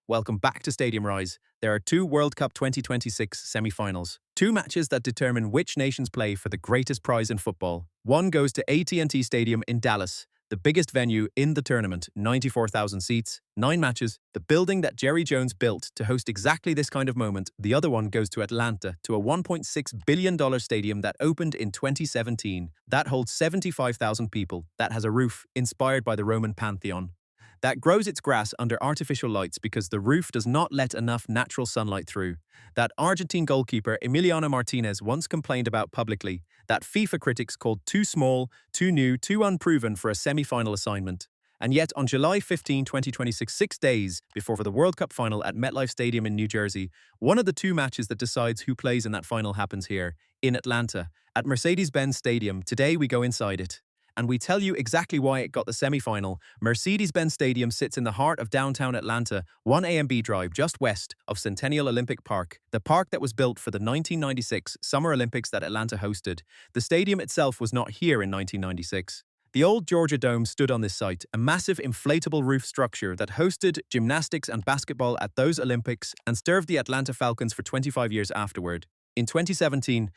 Welcome back to StadiumRise. There are two World Cup 2026 semi-finals. Two matches that determine which nations play for the greatest prize in football. One goes to AT&T Stadium in Dallas, the biggest venue in the tournament, 94,000 seats, 9 matches, the building that Jerry Jones built to host exactly this kind of moment. The other one goes to Atlanta, to a $1.6 billion stadium that opened in 2017. That holds 75,000 people, that has a roof inspired by the Roman Pantheon, that grows its grass under artificial lights because the roof does not let enough natural sunlight through, that Argentine goalkeeper Emiliano Martinez once complained about publicly, that FIFA critics called too small, too new, too unproven for a semi-final assignment. And yet, on July 15, 2026, 6 days before the World Cup final at MetLife Stadium in New Jersey, one of the two matches that decides who plays in that final happens here, in Atlanta, at Mercedes-Benz Stadium. Today we go inside it, and we tell you exactly why it got the semi-final. Mercedes-Benz Stadium sits in the heart of downtown Atlanta, 1 A&B Drive, just west of Centennial Olympic Park, the park that was built for the 1996 Summer Olympics that Atlanta hosted. The stadium itself was not here in 1996. The old Georgia Dome stood on this site, a massive inflatable roof structure that hosted gymnastics and basketball at those Olympics and served the Atlanta Falcons for 25 years afterward. In 2017,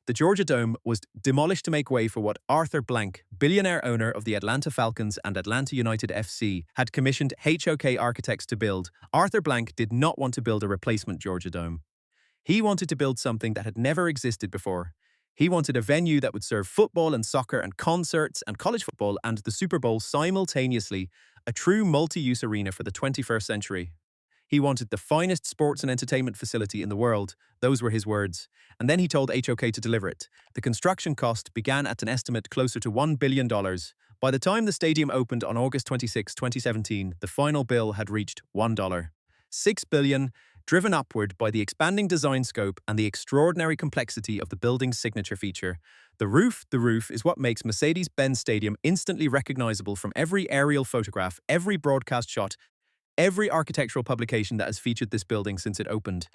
the Georgia Dome was demolished to make way for what Arthur Blank, billionaire owner of the Atlanta Falcons and Atlanta United FC, had commissioned HOK architects to build. Arthur Blank did not want to build a replacement Georgia Dome. He wanted to build something that had never existed before. He wanted a venue that would serve football and soccer and concerts and college football and the Super Bowl simultaneously, a true multi-use arena for the 21st century. He wanted the finest sports and entertainment facility in the world. Those were his words. And then he told HOK to deliver it. The construction cost began at an estimate closer to $1 billion. By the time the stadium opened on August 26, 2017, the final bill had reached $1. $6 billion, driven upward by the expanding design scope and the extraordinary complexity of the building's signature feature. The roof is what makes Mercedes-Benz Stadium instantly recognizable from every aerial photograph, every broadcast shot, every architectural publication that has featured this building since it opened.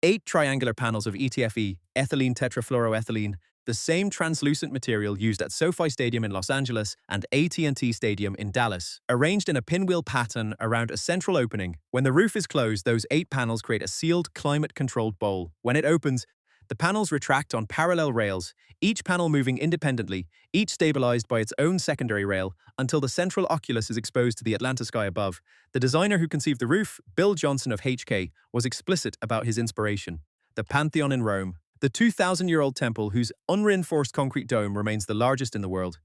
8 triangular panels of ETFE, ethylene tetrafluoroethylene, the same translucent material used at SoFi Stadium in Los Angeles and AT&T Stadium in Dallas, arranged in a pinwheel pattern around a central opening. When the roof is closed, those 8 panels create a sealed, climate-controlled bowl. When it opens, the panels retract on parallel rails, each panel moving independently, each stabilized by its own secondary rail, until the central oculus is exposed to the Atlanta sky above. The designer who conceived the roof, Bill Johnson of HK, was explicit about his inspiration. The Pantheon in Rome, the 2,000-year-old temple whose unreinforced concrete dome remains the largest in the world,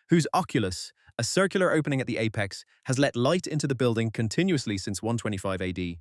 whose oculus, a circular opening at the apex, has let light into the building continuously since 125 AD.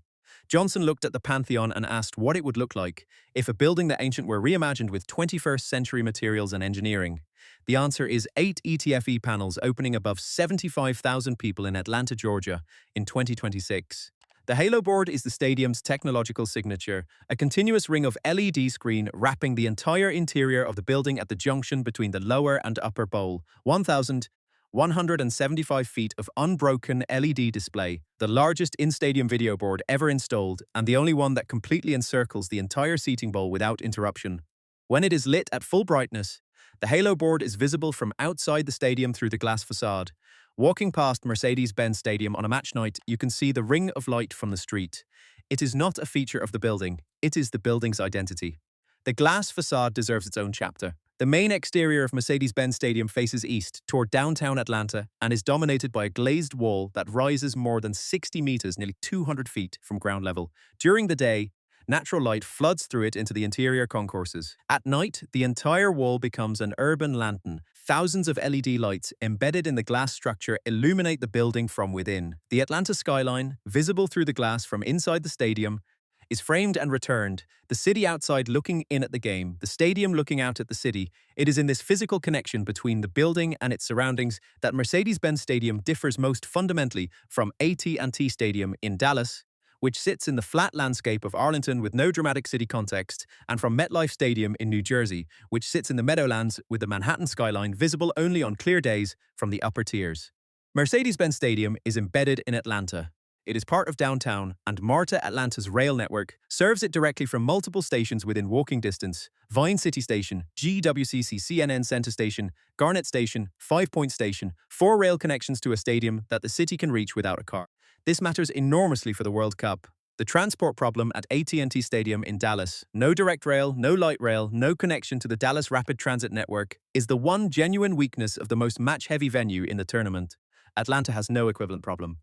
Johnson looked at the Pantheon and asked what it would look like if a building that ancient were reimagined with 21st century materials and engineering. The answer is 8 ETFE panels opening above 75,000 people in Atlanta, Georgia in 2026. The Halo board is the stadium's technological signature, a continuous ring of LED screen wrapping the entire interior of the building at the junction between the lower and upper bowl. 1,175 feet of unbroken LED display, the largest in-stadium video board ever installed, and the only one that completely encircles the entire seating bowl without interruption. When it is lit at full brightness, the Halo board is visible from outside the stadium through the glass facade. Walking past Mercedes-Benz Stadium on a match night, you can see the ring of light from the street. It is not a feature of the building, it is the building's identity. The glass facade deserves its own chapter. The main exterior of Mercedes-Benz Stadium faces east toward downtown Atlanta and is dominated by a glazed wall that rises more than 60 meters, nearly 200 feet from ground level. During the day, natural light floods through it into the interior concourses. At night, the entire wall becomes an urban lantern. Thousands of LED lights embedded in the glass structure illuminate the building from within. The Atlanta skyline, visible through the glass from inside the stadium, is framed and returned, the city outside looking in at the game, the stadium looking out at the city. It is in this physical connection between the building and its surroundings that Mercedes-Benz Stadium differs most fundamentally from AT&T Stadium in Dallas, which sits in the flat landscape of Arlington with no dramatic city context, and from MetLife Stadium in New Jersey, which sits in the Meadowlands with the Manhattan skyline visible only on clear days from the upper tiers. Mercedes-Benz Stadium is embedded in Atlanta. It is part of downtown, and MARTA, Atlanta's rail network, serves it directly from multiple stations within walking distance: Vine City Station, GWCC CNN Center Station, Garnet Station, 5 Point Station, 4 rail connections to a stadium that the city can reach without a car. This matters enormously for the World Cup. The transport problem at AT&T Stadium in Dallas, no direct rail, no light rail, no connection to the Dallas Rapid Transit Network, is the one genuine weakness of the most match-heavy venue in the tournament. Atlanta has no equivalent problem.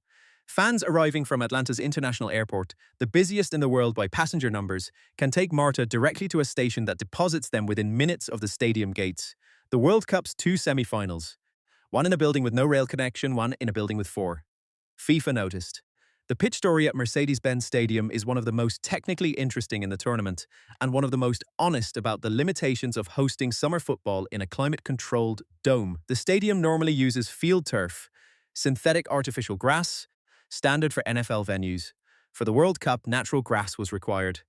Fans arriving from Atlanta's international airport, the busiest in the world by passenger numbers, can take MARTA directly to a station that deposits them within minutes of the stadium gates. The World Cup's two semi-finals. One in a building with no rail connection, one in a building with four. FIFA noticed. The pitch story at Mercedes-Benz Stadium is one of the most technically interesting in the tournament, and one of the most honest about the limitations of hosting summer football in a climate-controlled dome. The stadium normally uses field turf, synthetic artificial grass, standard for NFL venues. For the World Cup, natural grass was required.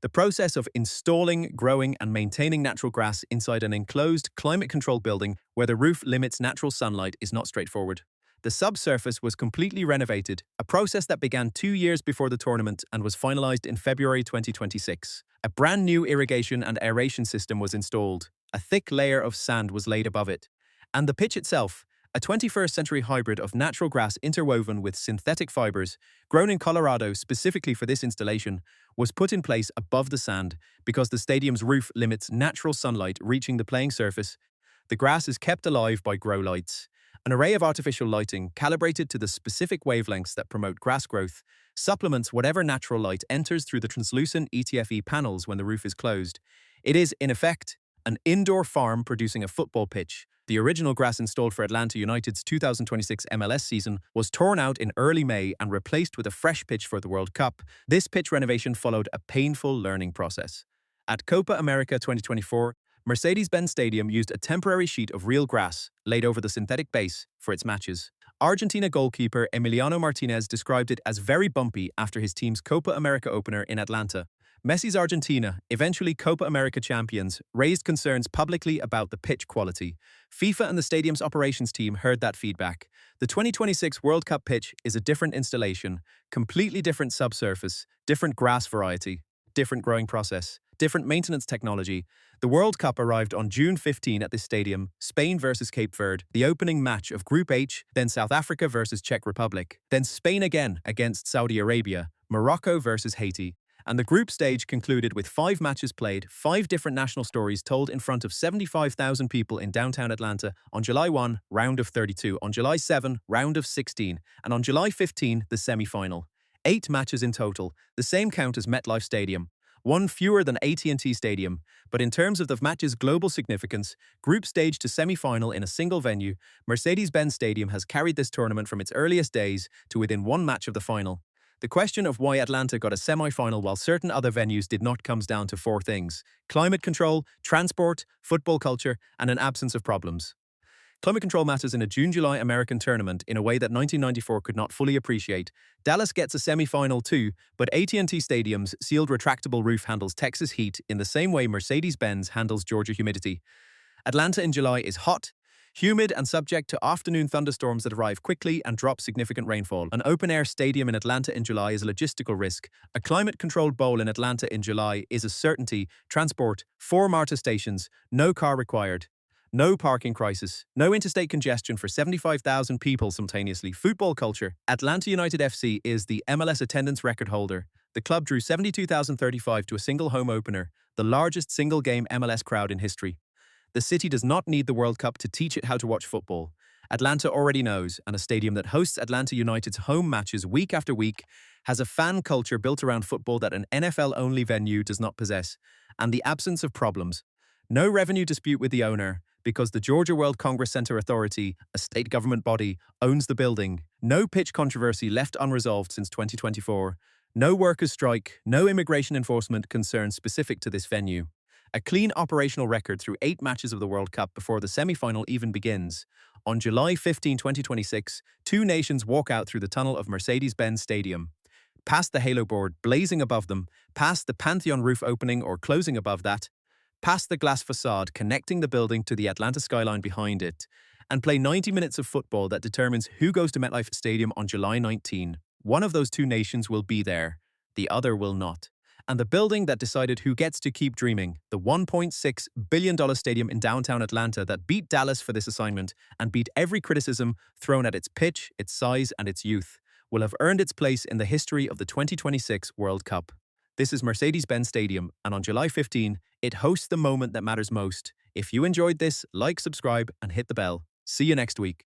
The process of installing, growing, and maintaining natural grass inside an enclosed, climate-controlled building where the roof limits natural sunlight is not straightforward. The subsurface was completely renovated, a process that began 2 years before the tournament and was finalized in February 2026. A brand new irrigation and aeration system was installed. A thick layer of sand was laid above it. And the pitch itself, a 21st century hybrid of natural grass interwoven with synthetic fibers, grown in Colorado specifically for this installation, was put in place above the sand because the stadium's roof limits natural sunlight reaching the playing surface. The grass is kept alive by grow lights, an array of artificial lighting calibrated to the specific wavelengths that promote grass growth, supplements whatever natural light enters through the translucent ETFE panels when the roof is closed. It is, in effect, an indoor farm producing a football pitch. The original grass installed for Atlanta United's 2026 MLS season was torn out in early May and replaced with a fresh pitch for the World Cup. This pitch renovation followed a painful learning process. At Copa America 2024, Mercedes-Benz Stadium used a temporary sheet of real grass laid over the synthetic base for its matches. Argentina goalkeeper Emiliano Martinez described it as very bumpy after his team's Copa America opener in Atlanta. Messi's Argentina, eventually Copa America champions, raised concerns publicly about the pitch quality. FIFA and the stadium's operations team heard that feedback. The 2026 World Cup pitch is a different installation, completely different subsurface, different grass variety, different growing process, different maintenance technology. The World Cup arrived on June 15 at this stadium, Spain versus Cape Verde, the opening match of Group H, then South Africa versus Czech Republic, then Spain again against Saudi Arabia, Morocco versus Haiti. And the group stage concluded with 5 matches played, 5 different national stories told in front of 75,000 people in downtown Atlanta on July 1, round of 32, on July 7, round of 16, and on July 15, the semi-final. 8 matches in total, the same count as MetLife Stadium. 1 fewer than AT&T Stadium, but in terms of the match's global significance, group stage to semi-final in a single venue, Mercedes-Benz Stadium has carried this tournament from its earliest days to within 1 match of the final. The question of why Atlanta got a semi-final while certain other venues did not comes down to 4 things: climate control, transport, football culture, and an absence of problems. Climate control matters in a June-July American tournament in a way that 1994 could not fully appreciate. Dallas gets a semi-final too, but AT&T Stadium's sealed retractable roof handles Texas heat in the same way Mercedes-Benz handles Georgia humidity. Atlanta in July is hot, humid, and subject to afternoon thunderstorms that arrive quickly and drop significant rainfall. An open-air stadium in Atlanta in July is a logistical risk. A climate-controlled bowl in Atlanta in July is a certainty. Transport, 4 MARTA stations, no car required. No parking crisis, no interstate congestion for 75,000 people simultaneously. Football culture. Atlanta United FC is the MLS attendance record holder. The club drew 72,035 to a single home opener, the largest single-game MLS crowd in history. The city does not need the World Cup to teach it how to watch football. Atlanta already knows, and a stadium that hosts Atlanta United's home matches week after week has a fan culture built around football that an NFL-only venue does not possess, and the absence of problems. No revenue dispute with the owner, because the Georgia World Congress Center Authority, a state government body, owns the building. No pitch controversy left unresolved since 2024. No workers' strike, no immigration enforcement concerns specific to this venue. A clean operational record through 8 matches of the World Cup before the semi-final even begins. On July 15, 2026, 2 nations walk out through the tunnel of Mercedes-Benz Stadium. Past the halo board blazing above them, past the Pantheon roof opening or closing above that, past the glass facade connecting the building to the Atlanta skyline behind it, and play 90 minutes of football that determines who goes to MetLife Stadium on July 19. One of those 2 nations will be there, the other will not. And the building that decided who gets to keep dreaming, the $1.6 billion stadium in downtown Atlanta that beat Dallas for this assignment and beat every criticism thrown at its pitch, its size, and its youth, will have earned its place in the history of the 2026 World Cup. This is Mercedes-Benz Stadium, and on July 15, it hosts the moment that matters most. If you enjoyed this, like, subscribe, and hit the bell. See you next week.